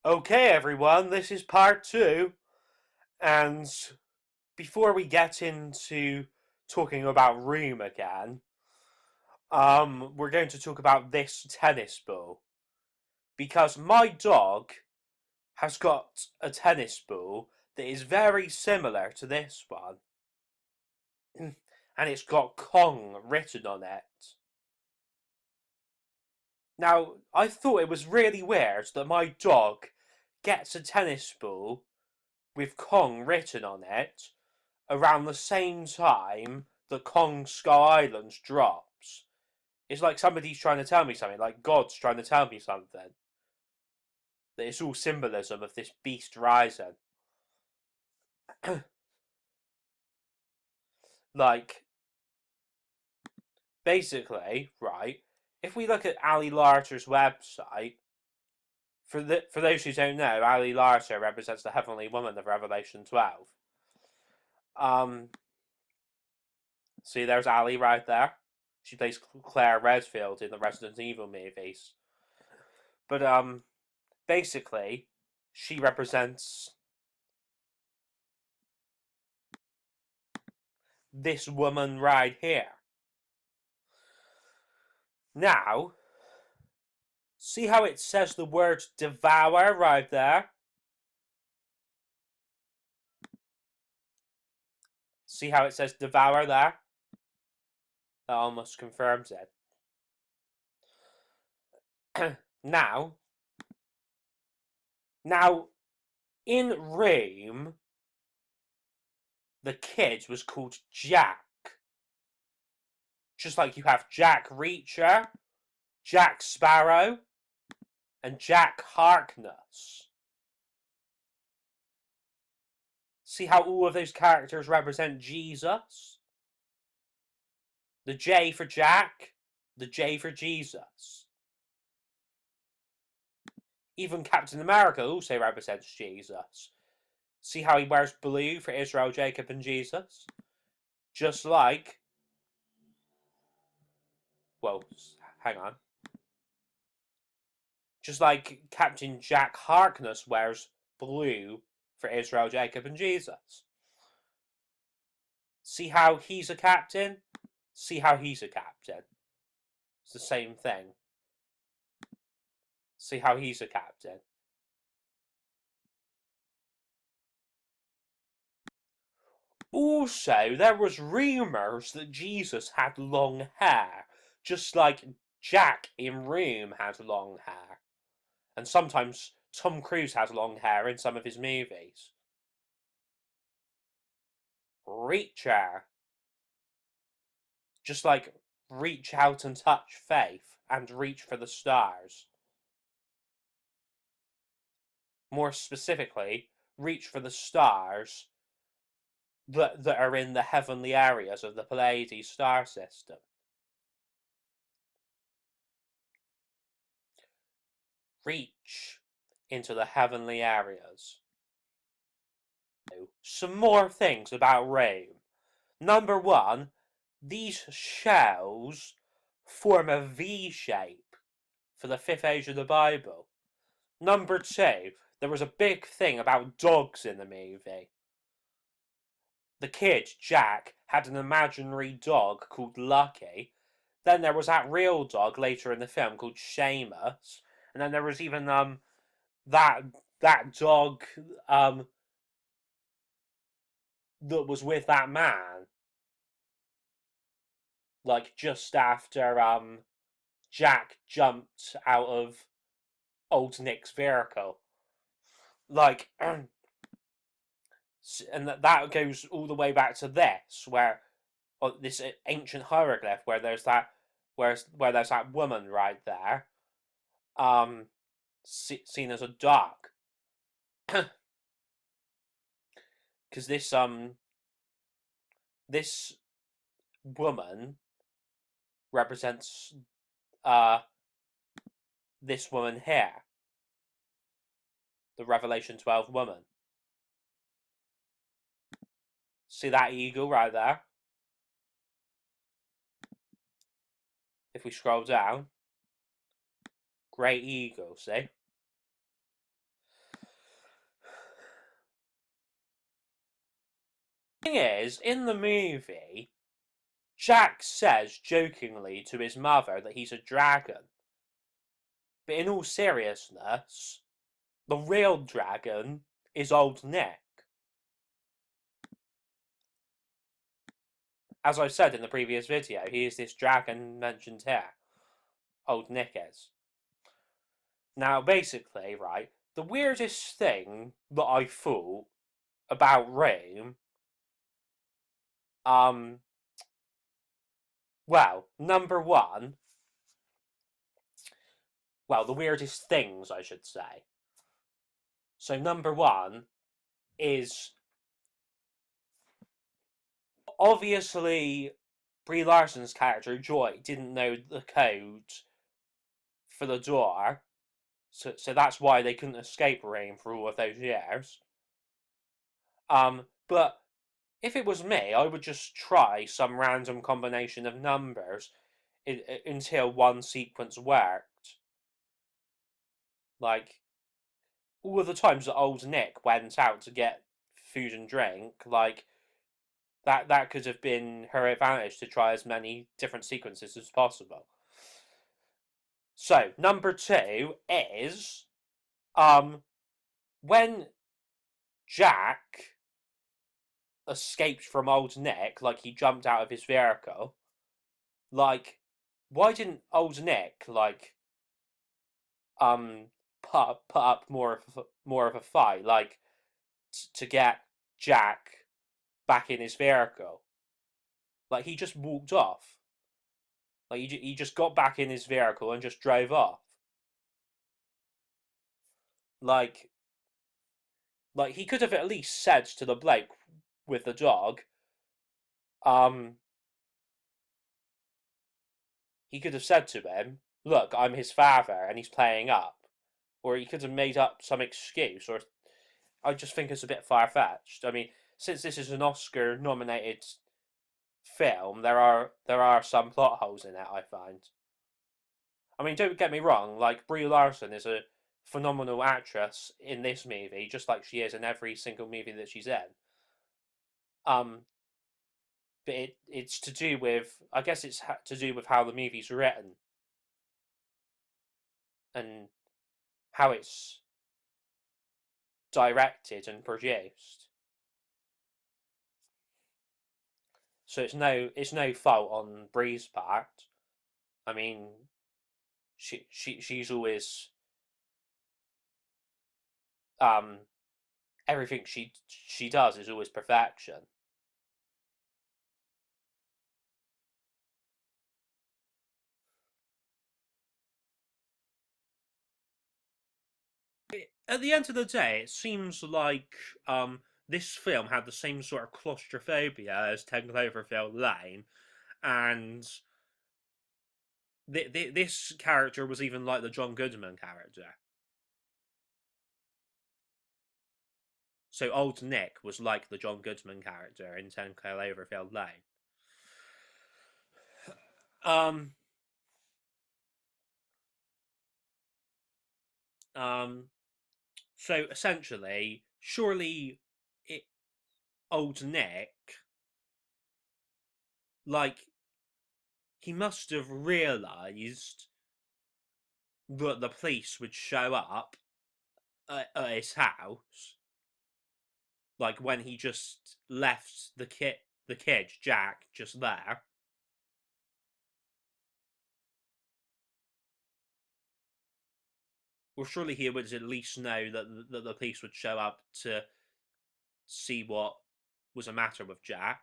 Okay, everyone, this is part two, and before we get into talking about Room again, we're going to talk about this tennis ball because my dog has got a tennis ball that is very similar to this one, and it's got Kong written on it. Now, I thought it was really weird that my dog gets a tennis ball with Kong written on it around the same time that Kong Skull Island drops. It's like somebody's trying to tell me something, like God's trying to tell me something. That it's all symbolism of this beast rising. Like, basically, right, if we look at Ali Larter's website, for those who don't know, Ali Larter represents the Heavenly Woman of Revelation 12. See, there's Ali right there. She plays Claire Redfield in the Resident Evil movies. But basically, she represents this woman right here. Now, see how it says the word devour right there? See how it says devour there? That almost confirms it. now, in Rome, the kid was called Jack. Just like you have Jack Reacher, Jack Sparrow, and Jack Harkness. See how all of those characters represent Jesus? The J for Jack, the J for Jesus. Even Captain America also represents Jesus. See how he wears blue for Israel, Jacob, and Jesus? Just like... Well, hang on. Just like Captain Jack Harkness wears blue for Israel, Jacob, and Jesus. See how he's a captain? See how he's a captain. It's the same thing. See how he's a captain. Also, there was rumours that Jesus had long hair, just like Jack in Room had long hair. And sometimes Tom Cruise has long hair in some of his movies. Reacher. Just like reach out and touch faith and reach for the stars. More specifically, reach for the stars that are in the heavenly areas of the Pleiades star system. Reach into the heavenly areas. Some more things about Rome. Number one, these shells form a V shape for the fifth age of the Bible. Number two, there was a big thing about dogs in the movie. The kid, Jack, had an imaginary dog called Lucky. Then there was that real dog later in the film called Seamus. And then there was even that dog that was with that man. Like just after Jack jumped out of old Nick's vehicle. Like and that goes all the way back to this, where this ancient hieroglyph where there's that where there's that woman right there, seen as a dog, because this woman represents this woman here, the Revelation 12 woman. See that eagle right there? If we scroll down, great eagle, see? thing is, in the movie, Jack says jokingly to his mother that he's a dragon. But in all seriousness, the real dragon is Old Nick. As I said in the previous video, he is this dragon mentioned here. Old Nick is. Now, basically, right, the weirdest thing that I thought about Rome, well, number one, well, the weirdest things, I should say. So, number one is obviously Brie Larson's character, Joy, didn't know the code for the door, so that's why they couldn't escape Rome for all of those years. But if it was me, I would just try some random combination of numbers until one sequence worked. Like, all of the times that old Nick went out to get food and drink, like, that could have been her advantage to try as many different sequences as possible. So, number two is, when Jack escaped from old Nick, like he jumped out of his vehicle, like, why didn't old Nick, like, put up more of a fight, like, to get Jack back in his vehicle? Like, he just walked off. Like, he just got back in his vehicle and just drove off. Like, he could have at least said to the bloke with the dog, he could have said to him, look, I'm his father, and he's playing up. Or he could have made up some excuse, or I just think it's a bit far-fetched. I mean, since this is an Oscar-nominated film, there are some plot holes in it, I find. I mean, don't get me wrong, like, Brie Larson is a phenomenal actress in this movie, just like she is in every single movie that she's in. But it's to do with, I guess it's to do with how the movie's written and how it's directed and produced. So it's no fault on Brie's part. I mean, she's always everything she does is always perfection. At the end of the day, it seems like this film had the same sort of claustrophobia as 10 Cloverfield Lane, and this character was even like the John Goodman character. So old Nick was like the John Goodman character in 10 Cloverfield Lane. So essentially, surely old Nick, like, he must have realised that the police would show up at his house, like when he just left the kid Jack just there. Well, surely he would at least know that the police would show up to see what was the matter with Jack.